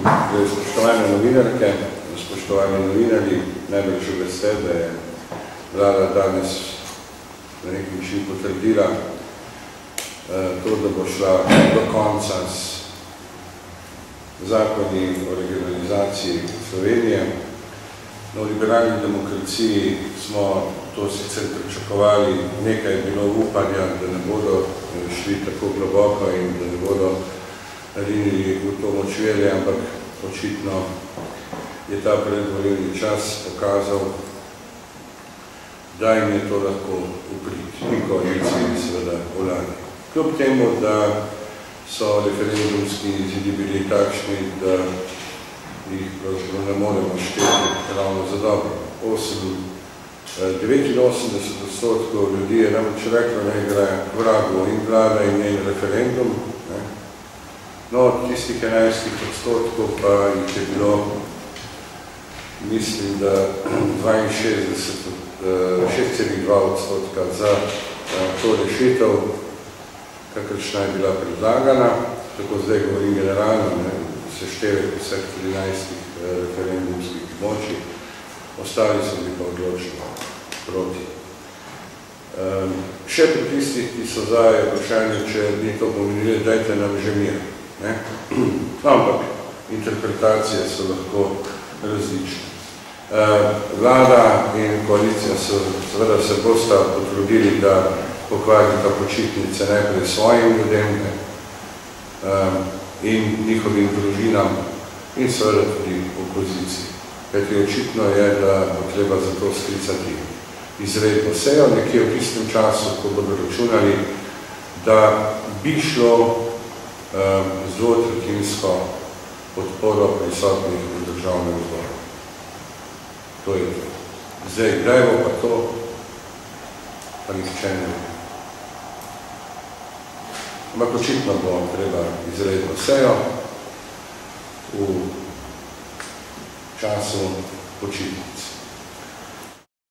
Spoštovane novinarke, spoštovani novinarji, najbrž veste, da je vlada danes na nek način potrdila to, da bo šla do konca s zakoni o regionalizaciji Slovenije. Na liberalni demokraciji smo to sicer pričakovali, nekaj je bilo upanja, da ne bodo šli tako globoko in da ne bodo narinili v to močvirje, ampak očitno je ta predvolilni čas pokazal, da jim je to lahko uprit. In koaliciji seveda vladi. Kljub temu, da so referendumski izidi bili takšni, da jih pravzaprav ne moremo šteti ravno za dobro. 89% ljudi je namreč reklo, da gre vragu in vlada in njen referendum. No, od tistih 11% pa jih je bilo, mislim, da 6,2% za to rešitev, kakršna je bila predlagana. Tako zdaj govorim generalno, seštevek vseh 13 referendumskih moči. Ostali so bili pa odločili proti. Še pri tistih, ki so za, je vprašanje, če ni to pomenili, dajte nam že mir. Ampak interpretacije so lahko različne. Vlada in koalicija seveda se bosta potrudili, da pokvarita počitnice najprej svojim ljudem in njihovim družinam in seveda tudi opoziciji. Kajti očitno je, da bo treba za to sklicati izredno sejo, nekje v tistem času, ko bodo računali, da bi šlo z dvotretinsko podporo prisotnih v državnem zboru. To je to. Zdaj, kdaj bo pa to, pa nihče ne ve. Ampak očitno bo treba izredno sejo v času počitnic.